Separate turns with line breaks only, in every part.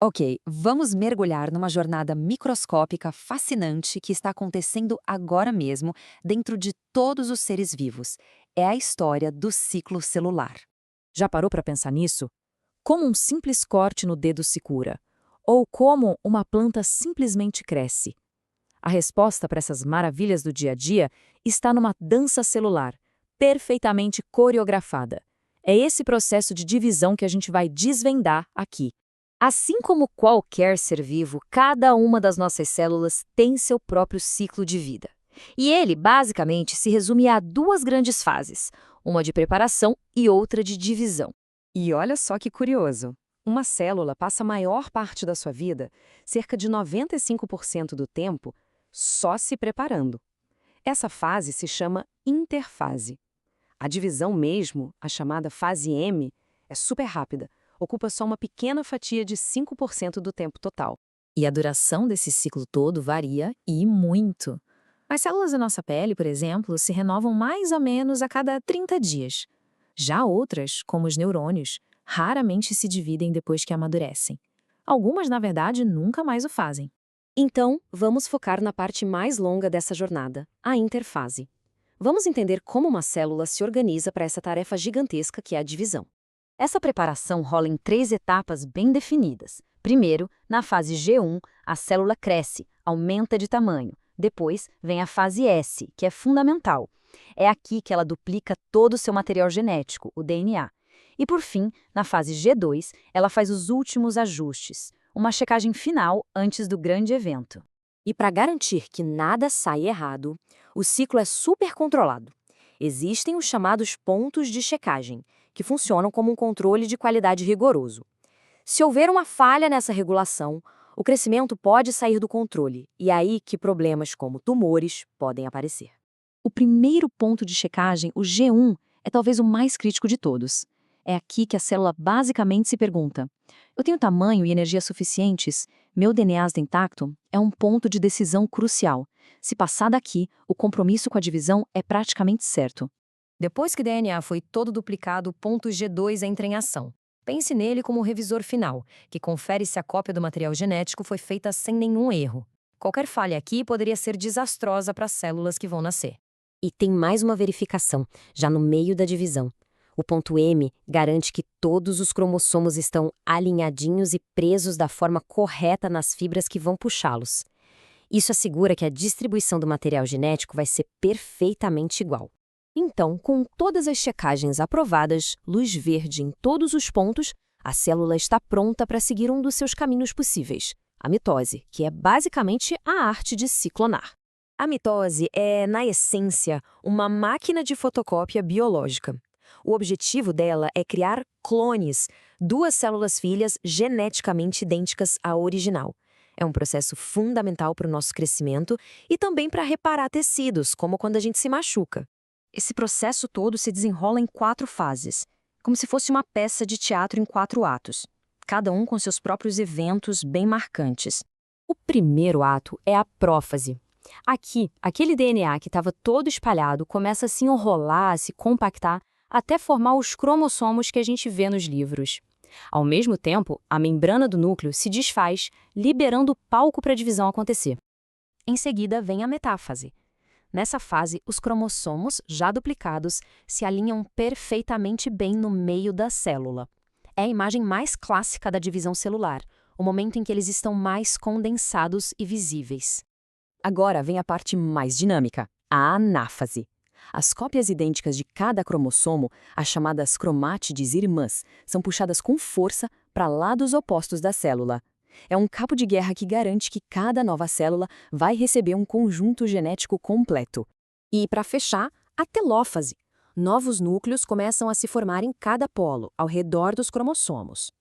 Ok, vamos mergulhar numa jornada microscópica fascinante que está acontecendo agora mesmo dentro de todos os seres vivos. É a história do ciclo celular.
Já parou para pensar nisso? Como um simples corte no dedo se cura? Ou como uma planta simplesmente cresce? A resposta para essas maravilhas do dia a dia está numa dança celular, perfeitamente coreografada. É esse processo de divisão que a gente vai desvendar aqui. Assim como qualquer ser vivo, cada uma das nossas células tem seu próprio ciclo de vida. E ele, basicamente, se resume a duas grandes fases, uma de preparação e outra de divisão.
E olha só que curioso. Uma célula passa a maior parte da sua vida, cerca de 95% do tempo, só se preparando. Essa fase se chama interfase. A divisão mesmo, a chamada fase M, é super rápida, ocupa só uma pequena fatia de 5% do tempo total.
E a duração desse ciclo todo varia e muito. As células da nossa pele, por exemplo, se renovam mais ou menos a cada 30 dias. Já outras, como os neurônios, raramente se dividem depois que amadurecem. Algumas, na verdade, nunca mais o fazem.
Então, vamos focar na parte mais longa dessa jornada, a interfase. Vamos entender como uma célula se organiza para essa tarefa gigantesca que é a divisão. Essa preparação rola em três etapas bem definidas. Primeiro, na fase G1, a célula cresce, aumenta de tamanho. Depois, vem a fase S, que é fundamental. É aqui que ela duplica todo o seu material genético, o DNA. E por fim, na fase G2, ela faz os últimos ajustes, uma checagem final antes do grande evento. E para garantir que nada saia errado, o ciclo é super controlado. Existem os chamados pontos de checagem, que funcionam como um controle de qualidade rigoroso. Se houver uma falha nessa regulação, o crescimento pode sair do controle, e é aí que problemas como tumores podem aparecer.
O primeiro ponto de checagem, o G1, é talvez o mais crítico de todos. É aqui que a célula basicamente se pergunta: eu tenho tamanho e energia suficientes? Meu DNA está intacto? É um ponto de decisão crucial. Se passar daqui, o compromisso com a divisão é praticamente certo.
Depois que o DNA foi todo duplicado, o ponto G2 entra em ação. Pense nele como o revisor final, que confere se a cópia do material genético foi feita sem nenhum erro. Qualquer falha aqui poderia ser desastrosa para as células que vão nascer. E tem mais uma verificação, já no meio da divisão. O ponto M garante que todos os cromossomos estão alinhadinhos e presos da forma correta nas fibras que vão puxá-los. Isso assegura que a distribuição do material genético vai ser perfeitamente igual. Então, com todas as checagens aprovadas, luz verde em todos os pontos, a célula está pronta para seguir um dos seus caminhos possíveis, a mitose, que é basicamente a arte de se clonar. A mitose é, na essência, uma máquina de fotocópia biológica. O objetivo dela é criar clones, duas células filhas geneticamente idênticas à original. É um processo fundamental para o nosso crescimento e também para reparar tecidos, como quando a gente se machuca. Esse processo todo se desenrola em 4 fases, como se fosse uma peça de teatro em 4 atos, cada um com seus próprios eventos bem marcantes. O primeiro ato é a prófase. Aqui, aquele DNA que estava todo espalhado começa a se enrolar, a se compactar, até formar os cromossomos que a gente vê nos livros. Ao mesmo tempo, a membrana do núcleo se desfaz, liberando o palco para a divisão acontecer. Em seguida, vem a metáfase. Nessa fase, os cromossomos, já duplicados, se alinham perfeitamente bem no meio da célula. É a imagem mais clássica da divisão celular, o momento em que eles estão mais condensados e visíveis. Agora vem a parte mais dinâmica, a anáfase. As cópias idênticas de cada cromossomo, as chamadas cromátides irmãs, são puxadas com força para lados opostos da célula. É um cabo de guerra que garante que cada nova célula vai receber um conjunto genético completo. E, para fechar, a telófase. Novos núcleos começam a se formar em cada polo, ao redor dos cromossomos.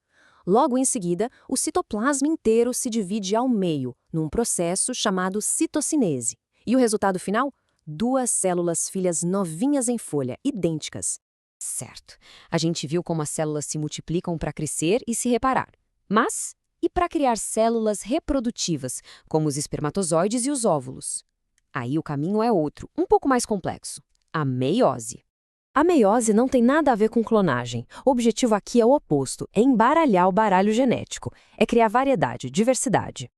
Logo em seguida, o citoplasma inteiro se divide ao meio, num processo chamado citocinese. E o resultado final? 2 células filhas novinhas em folha, idênticas. Certo, a gente viu como as células se multiplicam para crescer e se reparar. Mas e para criar células reprodutivas, como os espermatozoides e os óvulos? Aí o caminho é outro, um pouco mais complexo: a meiose.
A meiose não tem nada a ver com clonagem. O objetivo aqui é o oposto, é embaralhar o baralho genético, é criar variedade, diversidade.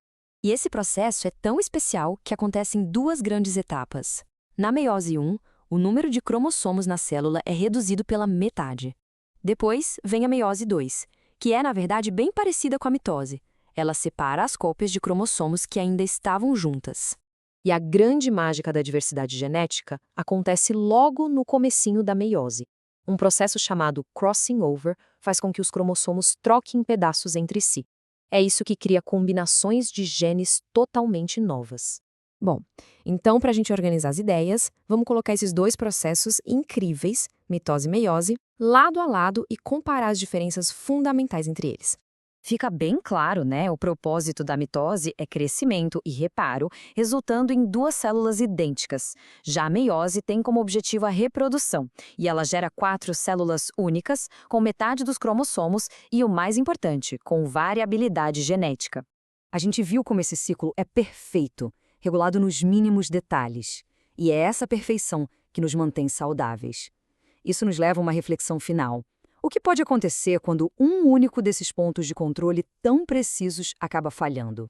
E esse processo é tão especial que acontece em duas grandes etapas. Na meiose 1, o número de cromossomos na célula é reduzido pela metade. Depois vem a meiose 2, que é, na verdade, bem parecida com a mitose. Ela separa as cópias de cromossomos que ainda estavam juntas.
E a grande mágica da diversidade genética acontece logo no comecinho da meiose. Um processo chamado crossing over faz com que os cromossomos troquem pedaços entre si. É isso que cria combinações de genes totalmente novas.
Bom, então, para a gente organizar as ideias, vamos colocar esses dois processos incríveis, mitose e meiose, lado a lado e comparar as diferenças fundamentais entre eles.
Fica bem claro, né? O propósito da mitose é crescimento e reparo, resultando em duas células idênticas. Já a meiose tem como objetivo a reprodução, e ela gera 4 células únicas, com metade dos cromossomos e, o mais importante, com variabilidade genética.
A gente viu como esse ciclo é perfeito, regulado nos mínimos detalhes. E é essa perfeição que nos mantém saudáveis. Isso nos leva a uma reflexão final. O que pode acontecer quando um único desses pontos de controle tão precisos acaba falhando?